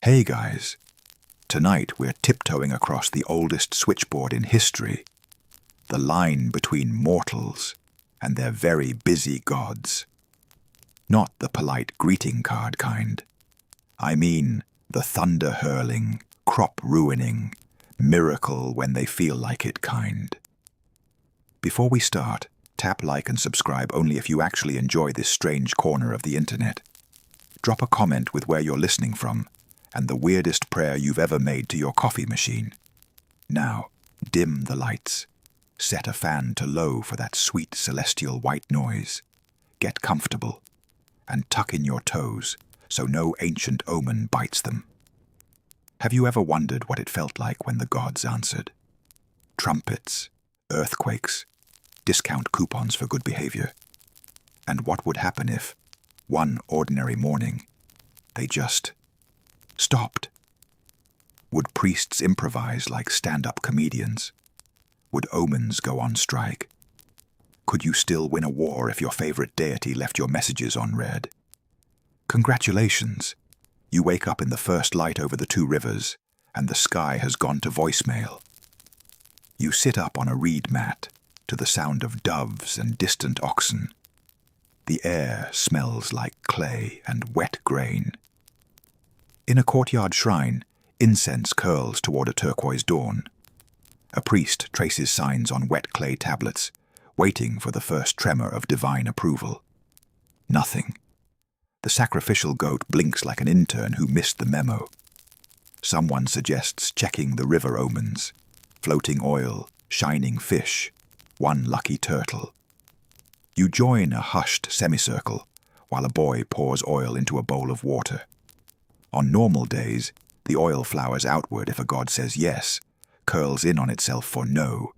Hey guys, tonight we're tiptoeing across the oldest switchboard in history, the line between mortals and their very busy gods. Not the polite greeting card kind. I mean the thunder-hurling, crop-ruining, miracle when they feel like it kind. Before we start, tap like and subscribe only if you actually enjoy this strange corner of the internet. Drop a comment with where you're listening from and the weirdest prayer you've ever made to your coffee machine. Now, dim the lights. Set a fan to low for that sweet celestial white noise. Get comfortable and tuck in your toes so no ancient omen bites them. Have you ever wondered what it felt like when the gods answered? Trumpets, earthquakes, discount coupons for good behavior. And what would happen if, one ordinary morning, they just stopped? Would priests improvise like stand-up comedians? Would omens go on strike? Could you still win a war if your favorite deity left your messages unread? Congratulations! You wake up in the first light over the two rivers, and the sky has gone to voicemail. You sit up on a reed mat to the sound of doves and distant oxen. The air smells like clay and wet grain. In a courtyard shrine, incense curls toward a turquoise dawn. A priest traces signs on wet clay tablets, waiting for the first tremor of divine approval. Nothing. The sacrificial goat blinks like an intern who missed the memo. Someone suggests checking the river omens. Floating oil, shining fish, one lucky turtle. You join a hushed semicircle while a boy pours oil into a bowl of water. On normal days, the oil flowers outward if a god says yes, curls in on itself for no,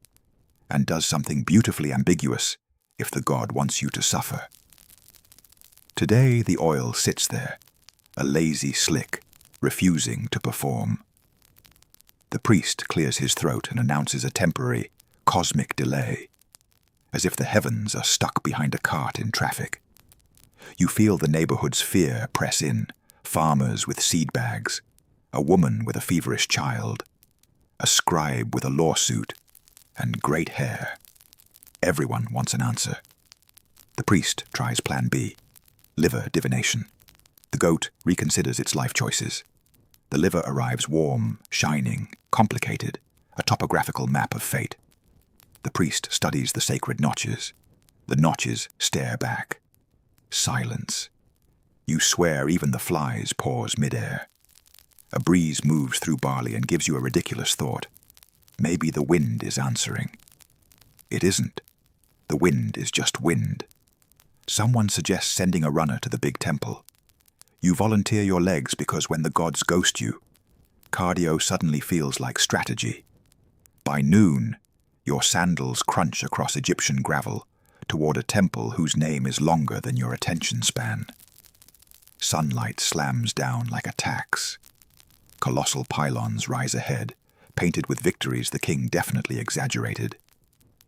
and does something beautifully ambiguous if the god wants you to suffer. Today the oil sits there, a lazy slick, refusing to perform. The priest clears his throat and announces a temporary, cosmic delay, as if the heavens are stuck behind a cart in traffic. You feel the neighborhood's fear press in, farmers with seed bags, a woman with a feverish child, a scribe with a lawsuit, and great hair. Everyone wants an answer. The priest tries plan B, liver divination. The goat reconsiders its life choices. The liver arrives warm, shining, complicated, a topographical map of fate. The priest studies the sacred notches. The notches stare back. Silence. You swear even the flies pause midair. A breeze moves through barley and gives you a ridiculous thought. Maybe the wind is answering. It isn't. The wind is just wind. Someone suggests sending a runner to the big temple. You volunteer your legs because when the gods ghost you, cardio suddenly feels like strategy. By noon, your sandals crunch across Egyptian gravel toward a temple whose name is longer than your attention span. Sunlight slams down like a tax. Colossal pylons rise ahead, painted with victories the king definitely exaggerated.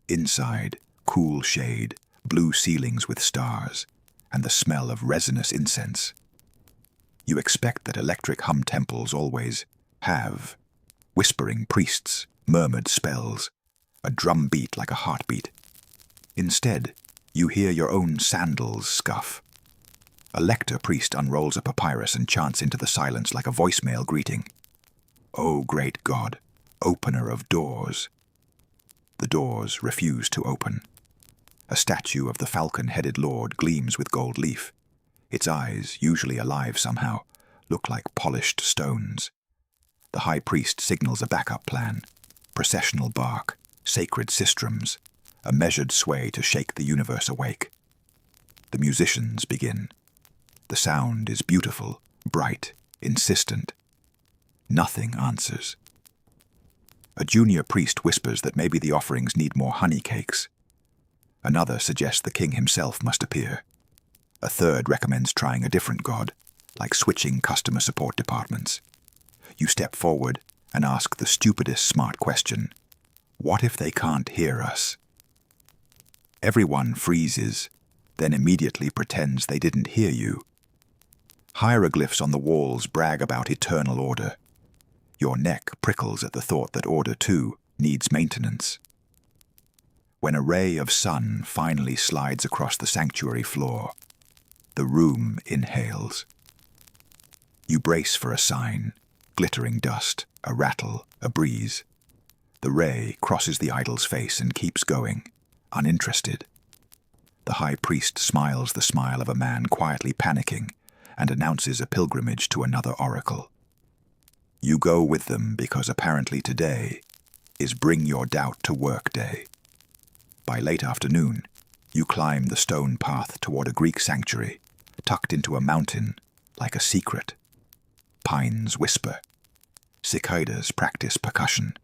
Inside, cool shade, blue ceilings with stars, and the smell of resinous incense. You expect that electric hum temples always have whispering priests, murmured spells, a drum beat like a heartbeat. Instead, you hear your own sandals scuff. A lector priest unrolls a papyrus and chants into the silence like a voicemail greeting. "O great God, opener of doors." The doors refuse to open. A statue of the falcon-headed lord gleams with gold leaf. Its eyes, usually alive somehow, look like polished stones. The high priest signals a backup plan. Processional bark, sacred sistrums, a measured sway to shake the universe awake. The musicians begin. The sound is beautiful, bright, insistent. Nothing answers. A junior priest whispers that maybe the offerings need more honey cakes. Another suggests the king himself must appear. A third recommends trying a different god, like switching customer support departments. You step forward and ask the stupidest smart question. What if they can't hear us? Everyone freezes, then immediately pretends they didn't hear you. Hieroglyphs on the walls brag about eternal order. Your neck prickles at the thought that order, too, needs maintenance. When a ray of sun finally slides across the sanctuary floor, the room inhales. You brace for a sign, glittering dust, a rattle, a breeze. The ray crosses the idol's face and keeps going, uninterested. The high priest smiles the smile of a man quietly panicking and announces a pilgrimage to another oracle. You go with them because apparently today is Bring Your Doubt to Work Day. By late afternoon, you climb the stone path toward a Greek sanctuary, tucked into a mountain like a secret. Pines whisper. Cicadas practice percussion.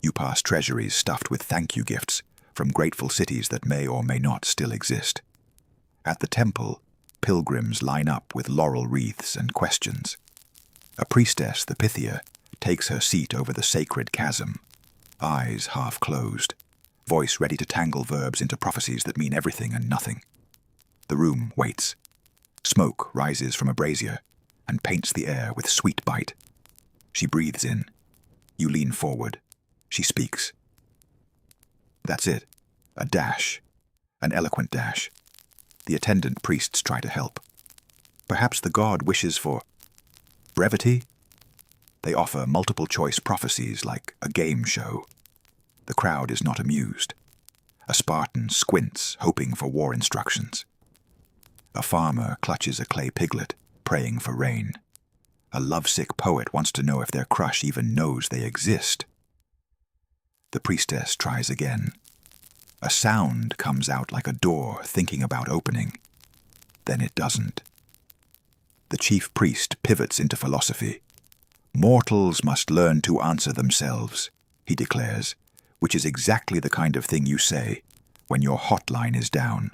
You pass treasuries stuffed with thank you gifts from grateful cities that may or may not still exist. At the temple, pilgrims line up with laurel wreaths and questions. A priestess, the Pythia, takes her seat over the sacred chasm, eyes half closed, voice ready to tangle verbs into prophecies that mean everything and nothing. The room waits. Smoke rises from a brazier and paints the air with sweet bite. She breathes in. You lean forward. She speaks. That's it. A dash. An eloquent dash. The attendant priests try to help. Perhaps the god wishes for brevity? They offer multiple-choice prophecies like a game show. The crowd is not amused. A Spartan squints, hoping for war instructions. A farmer clutches a clay piglet, praying for rain. A lovesick poet wants to know if their crush even knows they exist. The priestess tries again. A sound comes out like a door thinking about opening. Then it doesn't. The chief priest pivots into philosophy. Mortals must learn to answer themselves, he declares, which is exactly the kind of thing you say when your hotline is down.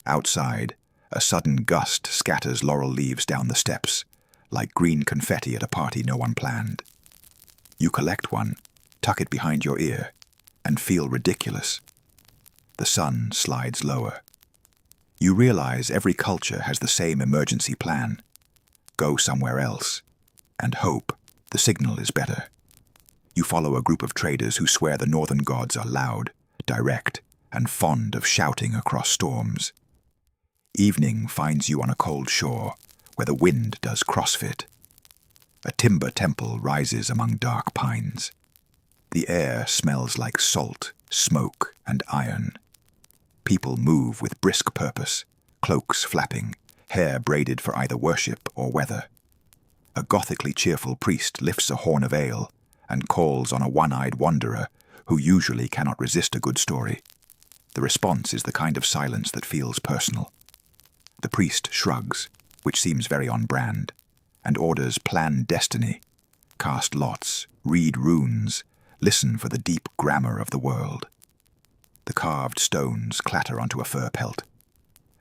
Outside, a sudden gust scatters laurel leaves down the steps, like green confetti at a party no one planned. You collect one, tuck it behind your ear, and feel ridiculous. The sun slides lower. You realize every culture has the same emergency plan. Go somewhere else, and hope the signal is better. You follow a group of traders who swear the northern gods are loud, direct, and fond of shouting across storms. Evening finds you on a cold shore, where the wind does CrossFit. A timber temple rises among dark pines. The air smells like salt, smoke, and iron. People move with brisk purpose, cloaks flapping, hair braided for either worship or weather. A gothically cheerful priest lifts a horn of ale and calls on a one-eyed wanderer who usually cannot resist a good story. The response is the kind of silence that feels personal. The priest shrugs, which seems very on brand, and orders plan destiny, cast lots, read runes, listen for the deep grammar of the world. The carved stones clatter onto a fur pelt.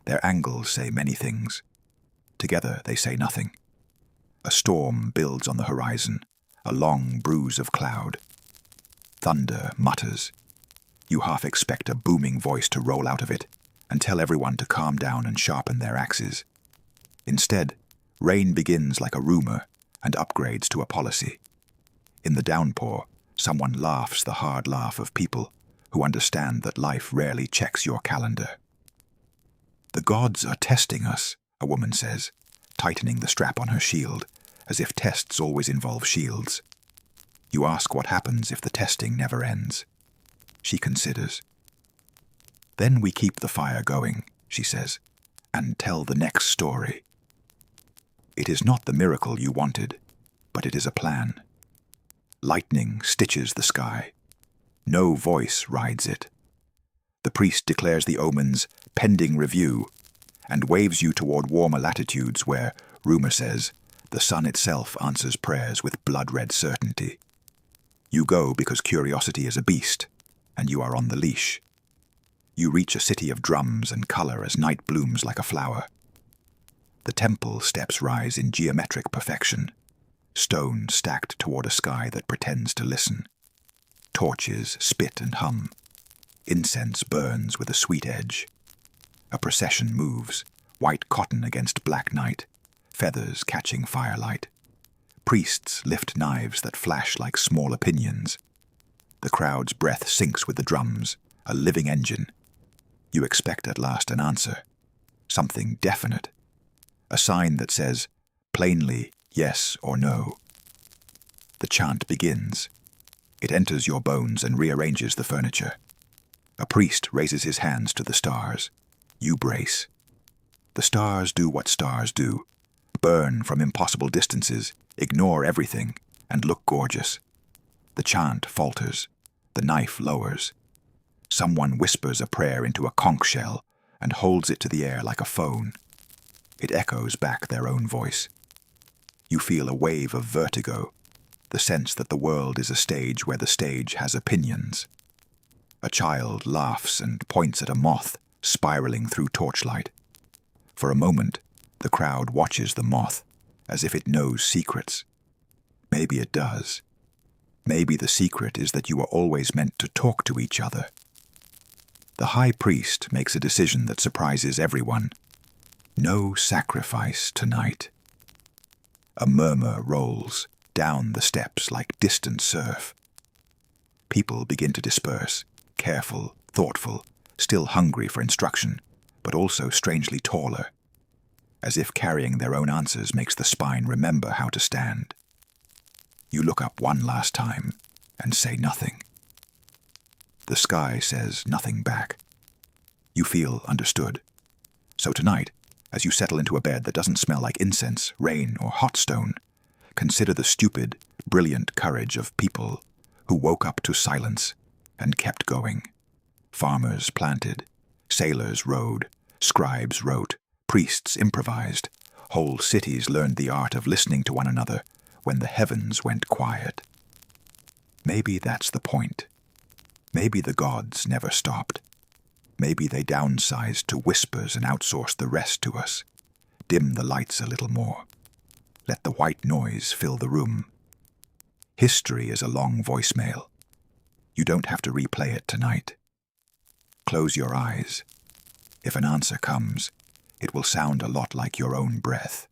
Their angles say many things. Together they say nothing. A storm builds on the horizon, a long bruise of cloud. Thunder mutters. You half expect a booming voice to roll out of it and tell everyone to calm down and sharpen their axes. Instead, rain begins like a rumor and upgrades to a policy. In the downpour, someone laughs the hard laugh of people who understand that life rarely checks your calendar. The gods are testing us, a woman says, tightening the strap on her shield, as if tests always involve shields. You ask what happens if the testing never ends. She considers. Then we keep the fire going, she says, and tell the next story. It is not the miracle you wanted, but it is a plan. Lightning stitches the sky. No voice rides it. The priest declares the omens pending review and waves you toward warmer latitudes where, rumor says, the sun itself answers prayers with blood-red certainty. You go because curiosity is a beast, and you are on the leash. You reach a city of drums and color as night blooms like a flower. The temple steps rise in geometric perfection, stone stacked toward a sky that pretends to listen. Torches spit and hum. Incense burns with a sweet edge. A procession moves, white cotton against black night, feathers catching firelight. Priests lift knives that flash like small opinions. The crowd's breath syncs with the drums, a living engine. You expect at last an answer, something definite, a sign that says, plainly, yes or no. The chant begins. It enters your bones and rearranges the furniture. A priest raises his hands to the stars. You brace. The stars do what stars do. Burn from impossible distances, ignore everything, and look gorgeous. The chant falters. The knife lowers. Someone whispers a prayer into a conch shell and holds it to the air like a phone. It echoes back their own voice. You feel a wave of vertigo, the sense that the world is a stage where the stage has opinions. A child laughs and points at a moth spiraling through torchlight. For a moment, the crowd watches the moth as if it knows secrets. Maybe it does. Maybe the secret is that you are always meant to talk to each other. The high priest makes a decision that surprises everyone. No sacrifice tonight. A murmur rolls down the steps like distant surf. People begin to disperse, careful, thoughtful, still hungry for instruction, but also strangely taller, as if carrying their own answers makes the spine remember how to stand. You look up one last time and say nothing. The sky says nothing back. You feel understood. So tonight, as you settle into a bed that doesn't smell like incense, rain, or hot stone, consider the stupid, brilliant courage of people who woke up to silence and kept going. Farmers planted, sailors rowed, scribes wrote, priests improvised, whole cities learned the art of listening to one another when the heavens went quiet. Maybe that's the point. Maybe the gods never stopped. Maybe they downsized to whispers and outsourced the rest to us. Dim the lights a little more. Let the white noise fill the room. History is a long voicemail. You don't have to replay it tonight. Close your eyes. If an answer comes, it will sound a lot like your own breath.